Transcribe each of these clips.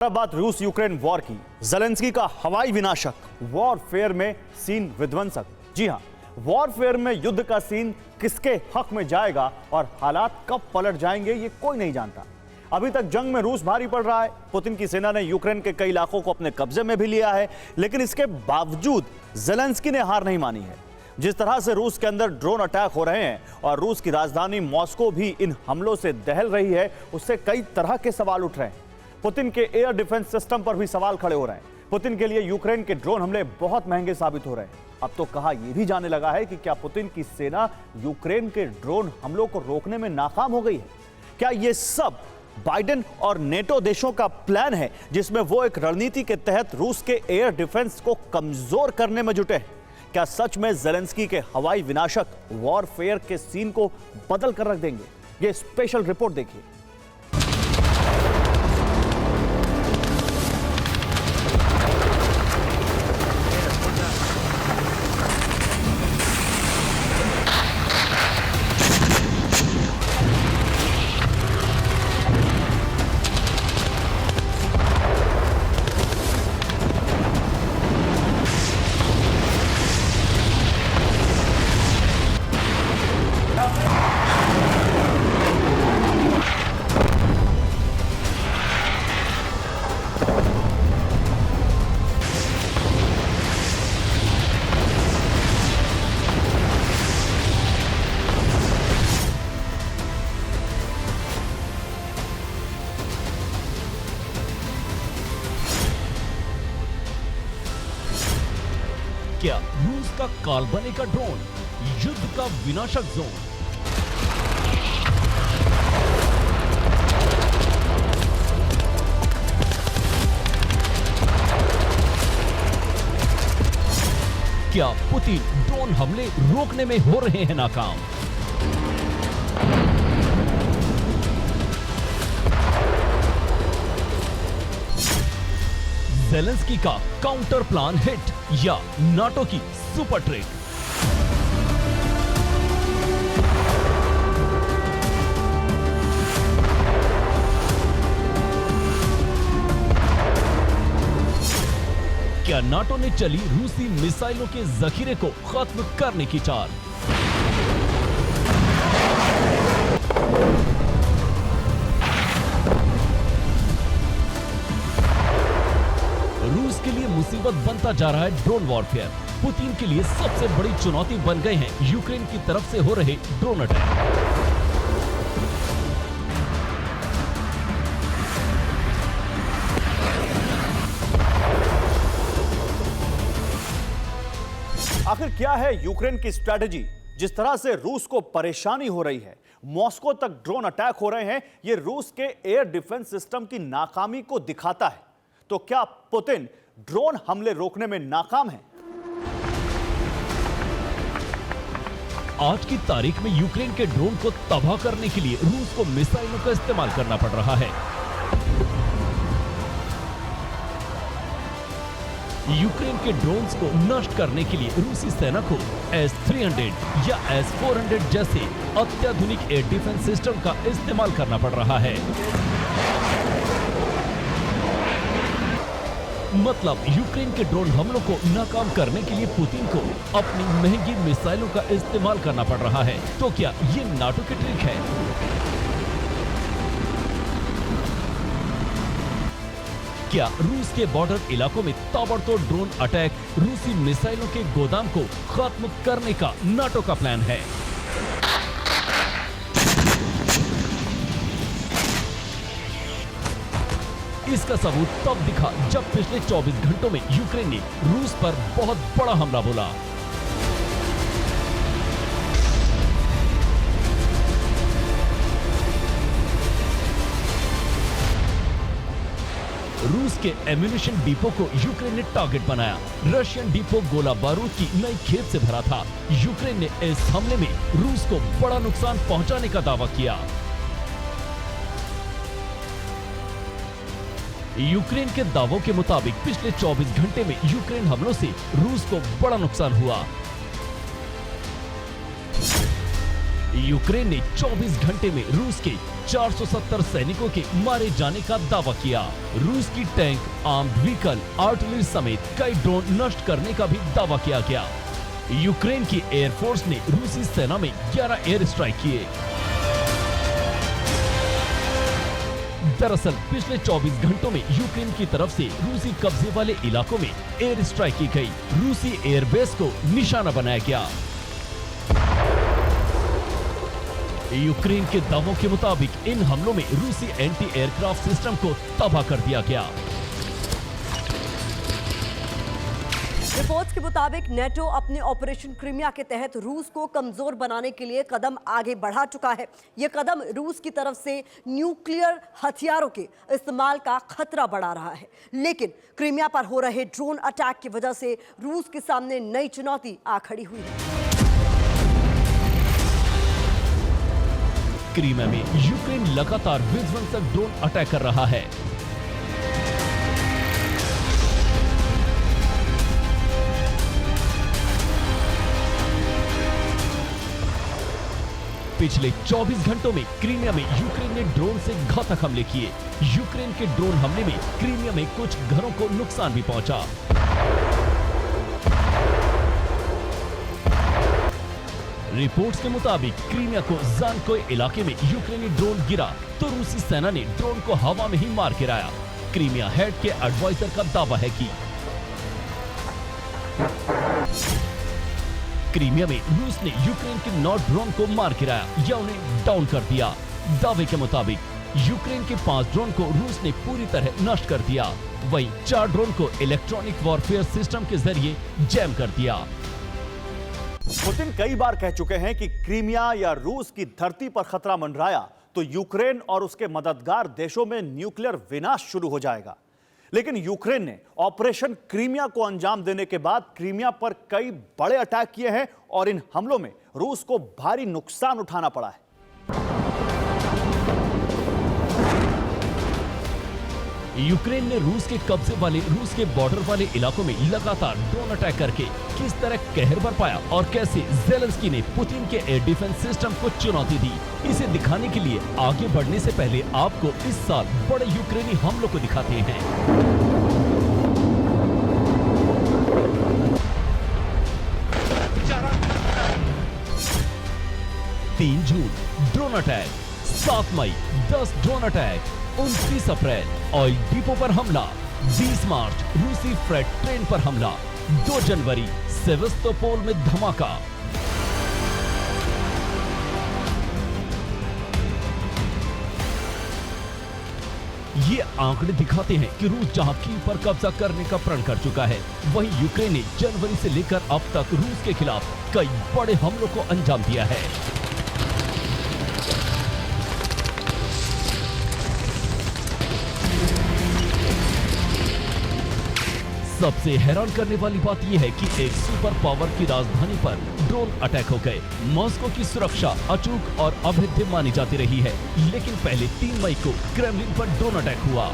बात रूस Ukraine war की, ज़ेलेंस्की का हवाई विनाशक, वॉरफेयर में सीन विध्वंसक। जी हां, वॉरफेयर में युद्ध का सीन किसके हक में जाएगा और हालात कब पलट जाएंगे ये कोई नहीं जानता। अभी तक जंग में रूस भारी पड़ रहा है। पुतिन की सेना ने यूक्रेन के कई इलाकों को अपने कब्जे में भी लिया है, लेकिन इसके बावजूद ज़ेलेंस्की ने हार नहीं मानी है। जिस तरह से रूस के अंदर ड्रोन अटैक हो रहे हैं और रूस की राजधानी मॉस्को भी इन हमलों से दहल रही है, उससे कई तरह के सवाल उठ रहे हैं। पुतिन के एयर डिफेंस सिस्टम पर भी सवाल खड़े हो रहे हैं। पुतिन के लिए यूक्रेन के ड्रोन हमले बहुत महंगे साबित हो रहे हैं। अब तो कहा यह भी जाने लगा है कि क्या पुतिन की सेना यूक्रेन के ड्रोन हमलों को रोकने में नाकाम हो गई है। क्या यह सब बाइडेन और नेटो देशों का प्लान है, जिसमें वो एक रणनीति के तहत रूस के एयर डिफेंस को कमजोर करने में जुटे हैं? क्या सच में ज़ेलेंस्की के हवाई विनाशक वॉरफेयर के सीन को बदल कर रख देंगे? ये स्पेशल रिपोर्ट देखिए। क्या रूस का काल्पनिक का ड्रोन युद्ध का विनाशक जोन? क्या पुतिन ड्रोन हमले रोकने में हो रहे हैं नाकाम? ज़ेलेंस्की का काउंटर प्लान हिट या नाटो की सुपर ट्रिक? क्या नाटो ने चली रूसी मिसाइलों के जखीरे को खत्म करने की चाल? रूस के लिए मुसीबत बनता जा रहा है ड्रोन वॉरफेयर। पुतिन के लिए सबसे बड़ी चुनौती बन गए हैं यूक्रेन की तरफ से हो रहे ड्रोन अटैक। आखिर क्या है यूक्रेन की स्ट्रैटेजी? जिस तरह से रूस को परेशानी हो रही है, मॉस्को तक ड्रोन अटैक हो रहे हैं, यह रूस के एयर डिफेंस सिस्टम की नाकामी को दिखाता है। तो क्या पुतिन ड्रोन हमले रोकने में नाकाम है? आज की तारीख में यूक्रेन के ड्रोन को तबाह करने के लिए रूस को मिसाइलों का इस्तेमाल करना पड़ रहा है। यूक्रेन के ड्रोन्स को नष्ट करने के लिए रूसी सेना को S-300 या S-400 जैसे अत्याधुनिक एयर डिफेंस सिस्टम का इस्तेमाल करना पड़ रहा है। मतलब यूक्रेन के ड्रोन हमलों को नाकाम करने के लिए पुतिन को अपनी महंगी मिसाइलों का इस्तेमाल करना पड़ रहा है। तो क्या ये नाटो की ट्रिक है? क्या रूस के बॉर्डर इलाकों में ताबड़तोड़ ड्रोन अटैक रूसी मिसाइलों के गोदाम को खत्म करने का नाटो का प्लान है? इसका सबूत तब दिखा जब पिछले 24 घंटों में यूक्रेन ने रूस पर बहुत बड़ा हमला बोला। रूस के एम्यूनिशन डिपो को यूक्रेन ने टारगेट बनाया। रशियन डिपो गोला बारूद की नई खेप से भरा था। यूक्रेन ने इस हमले में रूस को बड़ा नुकसान पहुंचाने का दावा किया। यूक्रेन के दावों के मुताबिक पिछले 24 घंटे में यूक्रेन हमलों से रूस को बड़ा नुकसान हुआ। यूक्रेन ने 24 घंटे में रूस के 470 सैनिकों के मारे जाने का दावा किया। रूस की टैंक, आर्म्ड व्हीकल, आर्टिलरी समेत कई ड्रोन नष्ट करने का भी दावा किया गया। यूक्रेन की एयरफोर्स ने रूसी सेना में 11 एयर स्ट्राइक किए। दरअसल पिछले 24 घंटों में यूक्रेन की तरफ से रूसी कब्जे वाले इलाकों में एयर स्ट्राइक की गई। रूसी एयरबेस को निशाना बनाया गया। यूक्रेन के दावों के मुताबिक इन हमलों में रूसी एंटी एयरक्राफ्ट सिस्टम को तबाह कर दिया गया। रिपोर्ट्स के मुताबिक नेटो अपने ऑपरेशन क्रीमिया के तहत रूस को कमजोर बनाने के लिए कदम आगे बढ़ा चुका है। यह कदम रूस की तरफ से न्यूक्लियर हथियारों के इस्तेमाल का खतरा बढ़ा रहा है। लेकिन क्रीमिया पर हो रहे ड्रोन अटैक की वजह से रूस के सामने नई चुनौती आ खड़ी हुई है। क्रीमिया में यूक्रेन लगातार विध्वंसक ड्रोन अटैक कर रहा है। पिछले 24 घंटों में क्रीमिया में यूक्रेन ने ड्रोन से घातक हमले किए। यूक्रेन के ड्रोन हमले में क्रीमिया में कुछ घरों को नुकसान भी पहुंचा। रिपोर्ट्स के मुताबिक क्रीमिया को जानकोय इलाके में यूक्रेनी ड्रोन गिरा तो रूसी सेना ने ड्रोन को हवा में ही मार गिराया। क्रीमिया हेड के एडवाइजर का दावा है कि क्रीमिया में रूस ने यूक्रेन के 9 ड्रोन को मार गिराया या उन्हें डाउन कर दिया। दावे के मुताबिक यूक्रेन के 5 ड्रोन को रूस ने पूरी तरह नष्ट कर दिया। वहीं 4 ड्रोन को इलेक्ट्रॉनिक वॉरफेयर सिस्टम के जरिए जैम कर दिया। पुतिन कई बार कह चुके हैं कि क्रीमिया या रूस की धरती पर खतरा मंडराया तो यूक्रेन और उसके मददगार देशों में न्यूक्लियर विनाश शुरू हो जाएगा। लेकिन यूक्रेन ने ऑपरेशन क्रीमिया को अंजाम देने के बाद क्रीमिया पर कई बड़े अटैक किए हैं और इन हमलों में रूस को भारी नुकसान उठाना पड़ा है। यूक्रेन ने रूस के कब्जे वाले रूस के बॉर्डर वाले इलाकों में लगातार ड्रोन अटैक करके किस तरह कहर बरपाया और कैसे ज़ेलेंस्की ने पुतिन के एयर डिफेंस सिस्टम को चुनौती दी, इसे दिखाने के लिए आगे बढ़ने से पहले आपको इस साल बड़े यूक्रेनी हमलों को दिखाते हैं। 3 जून ड्रोन अटैक, 7 मई 10 ड्रोन अटैक, 29 अप्रैल ऑयल डिपो पर हमला, 20 मार्च रूसी फ्रेट ट्रेन पर हमला, 2 जनवरी सेवास्तोपोल में धमाका। ये आंकड़े दिखाते हैं कि रूस जहां कीव पर कब्जा करने का प्रण कर चुका है, वहीं यूक्रेन ने जनवरी से लेकर अब तक रूस के खिलाफ कई बड़े हमलों को अंजाम दिया है। सबसे हैरान करने वाली बात यह है कि एक सुपर पावर की राजधानी पर ड्रोन अटैक हो गए। मॉस्को की सुरक्षा अचूक और अभेद्य मानी जाती रही है, लेकिन पहले 3 मई को क्रेमलिन पर ड्रोन अटैक हुआ।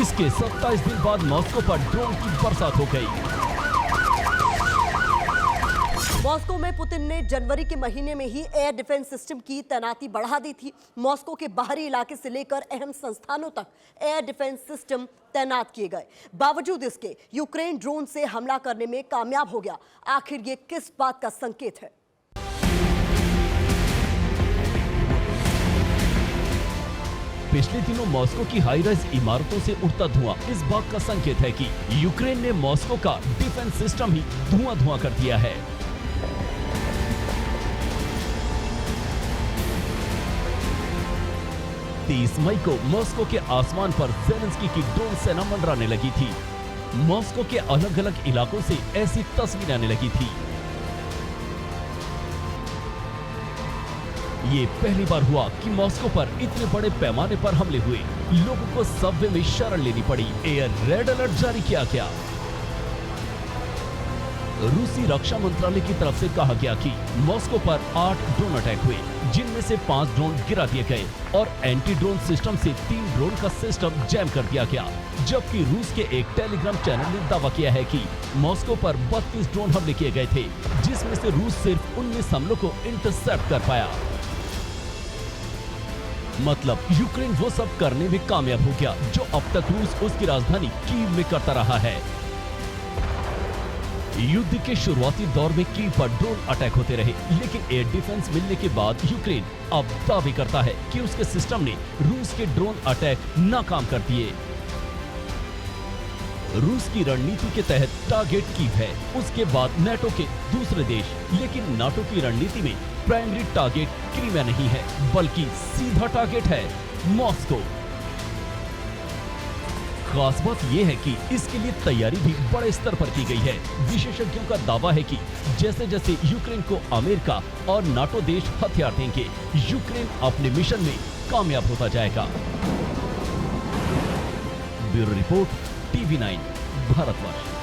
इसके 27 दिन बाद मॉस्को पर ड्रोन की बरसात हो गई। मॉस्को में पुतिन ने जनवरी के महीने में ही एयर डिफेंस सिस्टम की तैनाती बढ़ा दी थी। मॉस्को के बाहरी इलाके से लेकर अहम संस्थानों तक एयर डिफेंस सिस्टम तैनात किए गए। बावजूद इसके यूक्रेन ड्रोन से हमला करने में कामयाब हो गया। आखिर ये किस बात का संकेत है? पिछले दिनों मॉस्को की हाई राइज इमारतों से उठता धुआं इस बात का संकेत है कि यूक्रेन ने मॉस्को का डिफेंस सिस्टम ही धुआं कर दिया है। 30 मई को मॉस्को के आसमान पर ज़ेलेंस्की की ड्रोन सेना मंडराने लगी थी। मॉस्को के अलग अलग इलाकों से ऐसी तस्वीरें आने लगी थी। ये पहली बार हुआ कि मॉस्को पर इतने बड़े पैमाने पर हमले हुए। लोगों को सबवे में शरण लेनी पड़ी। एयर रेड अलर्ट जारी किया गया। रूसी रक्षा मंत्रालय की तरफ से कहा गया कि मॉस्को पर 8 ड्रोन अटैक हुए, जिनमें से 5 ड्रोन गिरा दिए गए और एंटी ड्रोन सिस्टम से 3 ड्रोन का सिस्टम जैम कर दिया गया। जबकि रूस के एक टेलीग्राम चैनल ने दावा किया है कि मॉस्को पर 32 ड्रोन हमले किए गए थे, जिसमें से रूस सिर्फ 19 हमलों को इंटरसेप्ट कर पाया। मतलब यूक्रेन वो सब करने में कामयाब हो गया जो अब तक रूस उसकी राजधानी कीव में करता रहा है। युद्ध के शुरुआती दौर में कीव पर ड्रोन अटैक होते रहे, लेकिन एयर डिफेंस मिलने के बाद यूक्रेन अब दावे करता है कि उसके सिस्टम ने रूस के ड्रोन अटैक नाकाम कर दिए। रूस की रणनीति के तहत टारगेट कीव है, उसके बाद नाटो के दूसरे देश, लेकिन नाटो की रणनीति में प्राइमरी टारगेट क्रीमिया नहीं है, बल्कि सीधा टारगेट है मॉस्को। खास बात यह है कि इसके लिए तैयारी भी बड़े स्तर पर की गई है। विशेषज्ञों का दावा है कि जैसे जैसे यूक्रेन को अमेरिका और नाटो देश हथियार देंगे, यूक्रेन अपने मिशन में कामयाब होता जाएगा। Bureau report, TV9 Bharatvarsh.